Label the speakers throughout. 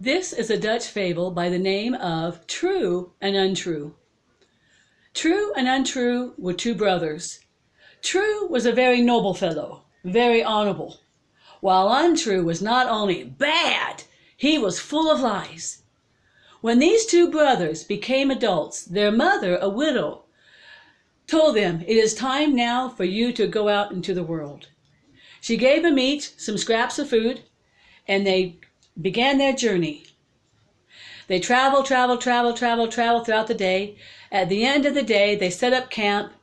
Speaker 1: This is a Dutch fable by the name of True and Untrue. True and Untrue were two brothers. True was a very noble fellow, very honorable, while Untrue was not only bad, he was full of lies. When these two brothers became adults, their mother, a widow, told them, "It is time now for you to go out into the world." She gave them each some scraps of food, and they began their journey. They traveled throughout the day. At the end of the day, they set up camp,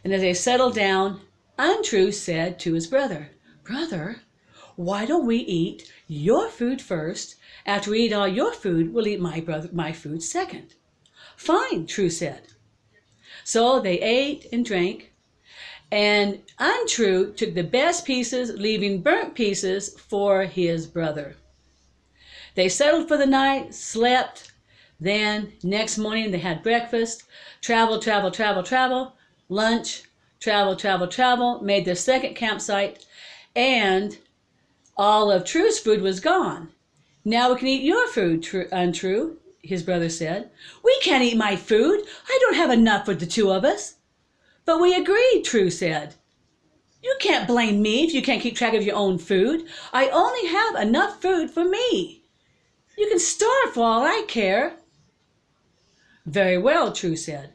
Speaker 1: and as they settled down, Untrue said to his brother, "Brother, why don't we eat your food first? After we eat all your food, we'll eat my food second." "Fine," True said. So they ate and drank, and Untrue took the best pieces, leaving burnt pieces for his brother. They settled for the night, slept. Then next morning they had breakfast, travel, lunch, travel, made their second campsite, and all of True's food was gone. "Now we can eat your food, Untrue," his brother said. "We can't eat my food. I don't have enough for the two of us." "But we agreed," True said. "You can't blame me if you can't keep track of your own food. I only have enough food for me. You can starve for all I care." "Very well," True said.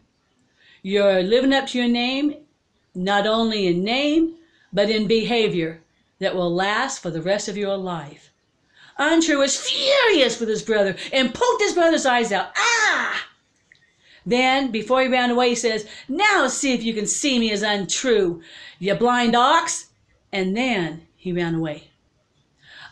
Speaker 1: "You're living up to your name, not only in name, but in behavior that will last for the rest of your life." Untrue was furious with his brother and poked his brother's eyes out. "Ah!" Then, before he ran away, he says, "Now see if you can see me as Untrue, you blind ox!" And then he ran away.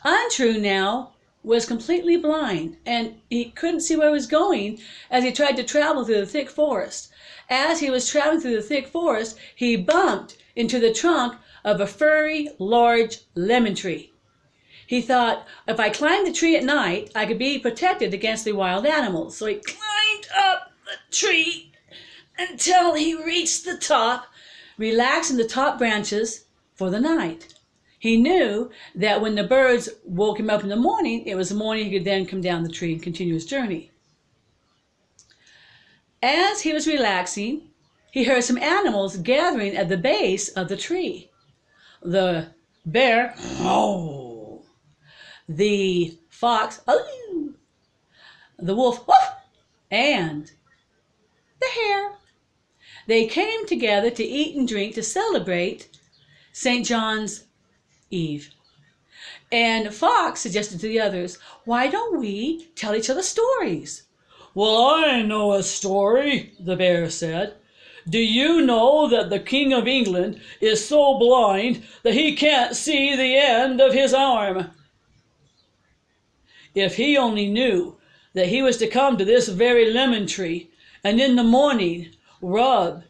Speaker 1: Untrue now was completely blind, and he couldn't see where he was going as he tried to travel through the thick forest. As he was traveling through the thick forest, he bumped into the trunk of a furry, large lemon tree. He thought, if I climbed the tree at night, I could be protected against the wild animals. So he climbed up the tree until he reached the top, relaxing the top branches for the night. He knew that when the birds woke him up in the morning, it was the morning he could then come down the tree and continue his journey. As he was relaxing, he heard some animals gathering at the base of the tree. The bear, oh, the fox, oh, the wolf, woof, and the hare. They came together to eat and drink to celebrate St. John's Eve. And Fox suggested to the others, "Why don't we tell each other stories?" "Well, I know a story," the bear said. "Do you know that the King of England is so blind that he can't see the end of his arm? If he only knew that he was to come to this very lemon tree, and in the morning rub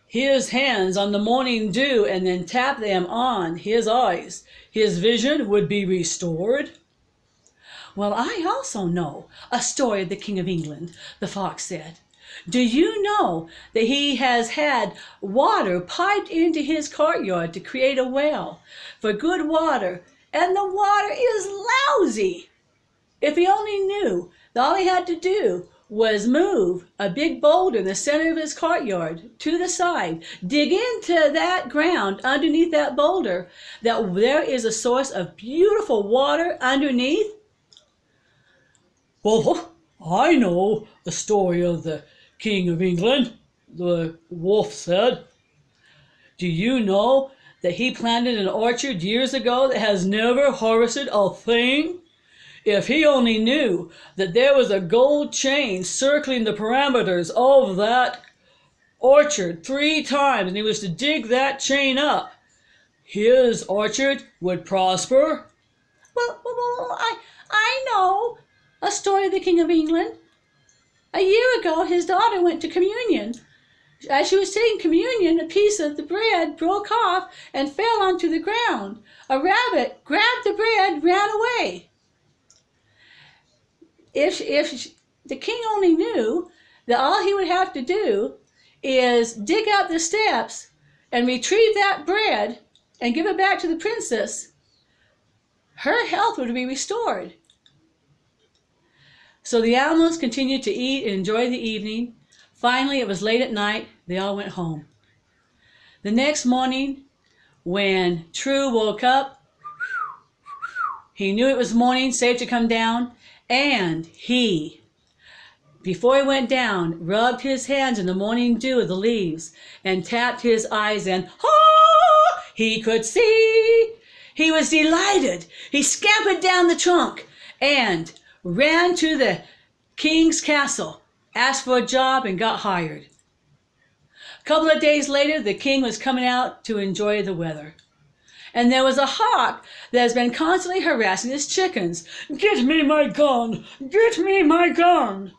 Speaker 1: his hands on the morning dew and then tap them on his eyes, his vision would be restored." "Well, I also know a story of the King of England," the fox said. "Do you know that he has had water piped into his courtyard to create a well for good water, and the water is lousy? If he only knew that all he had to do was move a big boulder in the center of his courtyard to the side, dig into that ground underneath that boulder, that there is a source of beautiful water underneath." "Well, I know the story of the King of England," the wolf said. "Do you know that he planted an orchard years ago that has never harvested a thing? If he only knew that there was a gold chain circling the parameters of that orchard 3 times, and he was to dig that chain up, his orchard would prosper." Well, I know a story of the King of England. A year ago, his daughter went to communion. As she was taking communion, a piece of the bread broke off and fell onto the ground. A rabbit grabbed the bread, ran away. If the king only knew that all he would have to do is dig out the steps and retrieve that bread and give it back to the princess, her health would be restored. So the animals continued to eat and enjoy the evening. Finally, it was late at night. They all went home. The next morning, when True woke up, he knew it was morning, safe to come down, and before he went down, rubbed his hands in the morning dew of the leaves and tapped his eyes, and he could see. He was delighted. He scampered down the trunk and ran to the king's castle, asked for a job, and got hired. A couple of days later, the king was coming out to enjoy the weather. And there was a hawk that has been constantly harassing his chickens. "Get me my gun! Get me my gun!"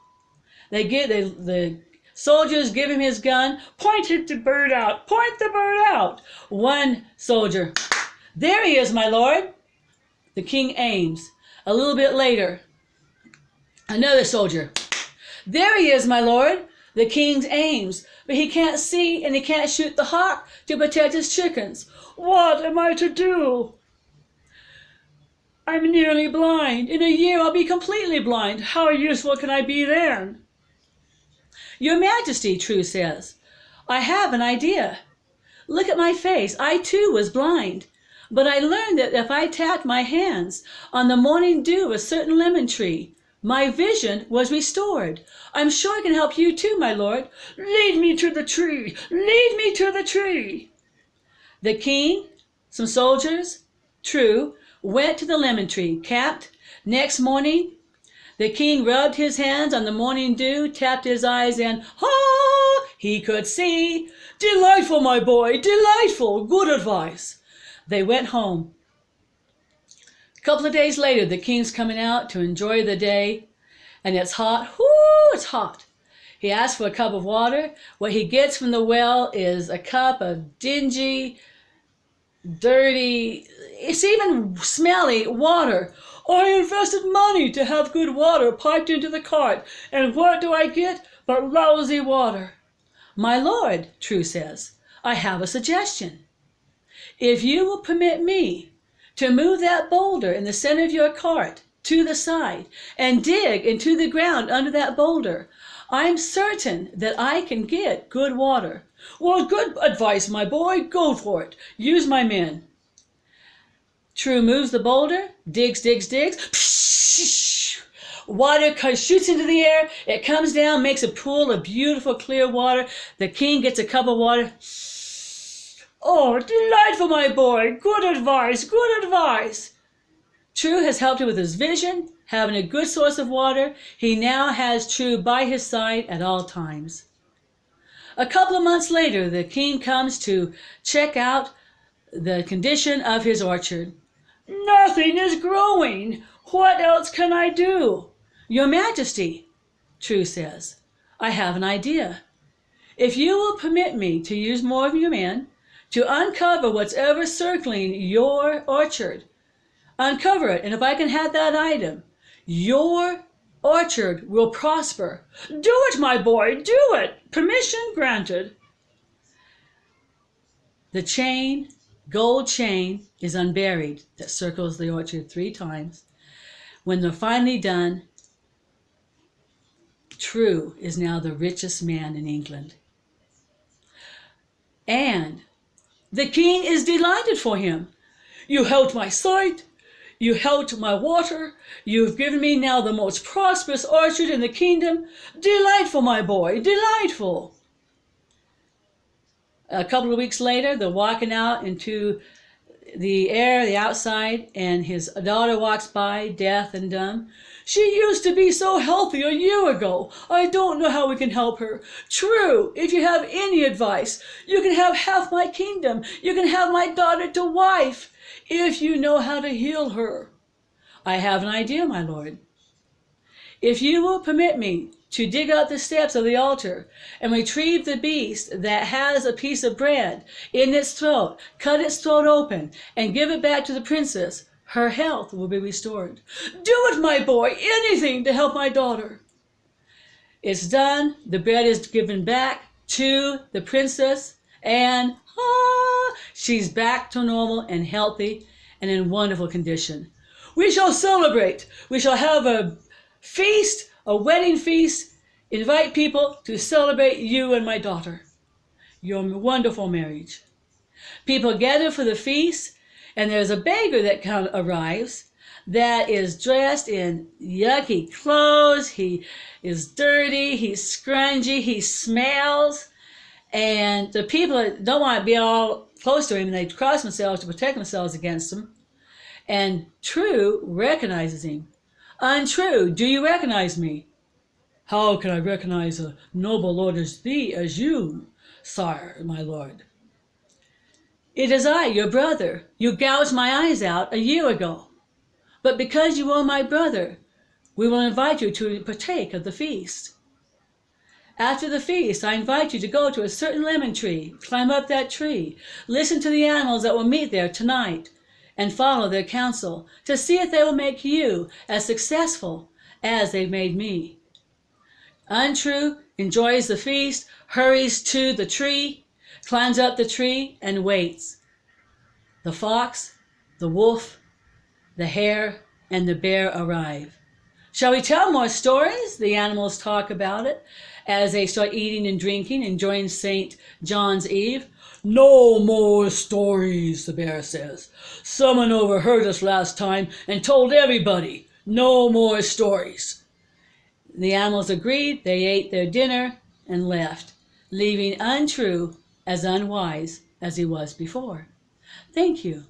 Speaker 1: The soldiers give him his gun. "Point the bird out! Point the bird out!" One soldier, "There he is, my lord." The king aims. A little bit later, another soldier, "There he is, my lord." The king aims, but he can't see and he can't shoot the hawk to protect his chickens. "What am I to do? I'm nearly blind. In a year I'll be completely blind. How useful can I be then?" "Your Majesty," True says, "I have an idea. Look at my face. I too was blind. But I learned that if I tapped my hands on the morning dew of a certain lemon tree, my vision was restored. I'm sure I can help you too, my lord." "Lead me to the tree. Lead me to the tree." The king, some soldiers, True, went to the lemon tree, capped. Next morning, the king rubbed his hands on the morning dew, tapped his eyes, and he could see. "Delightful, my boy, delightful. Good advice." They went home. A couple of days later, the king's coming out to enjoy the day, and it's hot. It's hot. He asks for a cup of water. What he gets from the well is a cup of dingy, dirty, it's even smelly water. "I invested money to have good water piped into the cart, and what do I get but lousy water?" "My lord," True says, "I have a suggestion. If you will permit me to move that boulder in the center of your cart to the side and dig into the ground under that boulder, I'm certain that I can get good water." "Well, good advice, my boy. Go for it. Use my men." True moves the boulder, digs. Psh! Water shoots into the air. It comes down, makes a pool of beautiful, clear water. The king gets a cup of water. "Oh, delightful, my boy. Good advice, good advice." True has helped him with his vision, having a good source of water. He now has True by his side at all times. A couple of months later, the king comes to check out the condition of his orchard. "Nothing is growing. What else can I do?" "Your Majesty," True says, "I have an idea. If you will permit me to use more of your men to uncover what's ever circling your orchard, uncover it, and if I can have that item, your orchard will prosper." "Do it, my boy, do it. Permission granted." The gold chain, is unburied that circles the orchard 3 times. When they're finally done, True is now the richest man in England. And the king is delighted for him. "You helped my sight. You helped my water. You've given me now the most prosperous orchard in the kingdom. Delightful, my boy, delightful." A couple of weeks later, they're walking out into the air, the outside, and his daughter walks by, deaf and dumb. "She used to be so healthy a year ago. I don't know how we can help her. True, if you have any advice, you can have half my kingdom. You can have my daughter to wife, if you know how to heal her." "I have an idea, my lord. If you will permit me to dig up the steps of the altar and retrieve the beast that has a piece of bread in its throat, cut its throat open, and give it back to the princess, her health will be restored." "Do it, my boy. Anything to help my daughter." It's done. The bread is given back to the princess, and she's back to normal and healthy and in wonderful condition. "We shall celebrate. We shall have a feast a wedding feast, invite people to celebrate you and my daughter, your wonderful marriage. People gather for the feast, and there's a beggar that arrives that is dressed in yucky clothes. He is dirty, he's scrungy, he smells, and the people that don't want to be all close to him, and they cross themselves to protect themselves against him. And True recognizes him. Untrue, do you recognize me? How can I recognize a noble lord as thee, as you, sire, my lord? It is I, your brother. You gouged my eyes out a year ago. But because you are my brother, we will invite you to partake of the feast. After the feast, I invite you to go to a certain lemon tree, climb up that tree, listen to the animals that will meet there tonight, and follow their counsel to see if they will make you as successful as they've made me. Untrue enjoys the feast, hurries to the tree, climbs up the tree, and waits. The fox, the wolf, the hare, and the bear arrive. Shall we tell more stories? The animals talk about it as they start eating and drinking, enjoying St. John's Eve. No more stories, the bear says. Someone overheard us last time and told everybody. No more stories. The animals agreed, they ate their dinner and left, leaving Untrue as unwise as he was before. Thank you.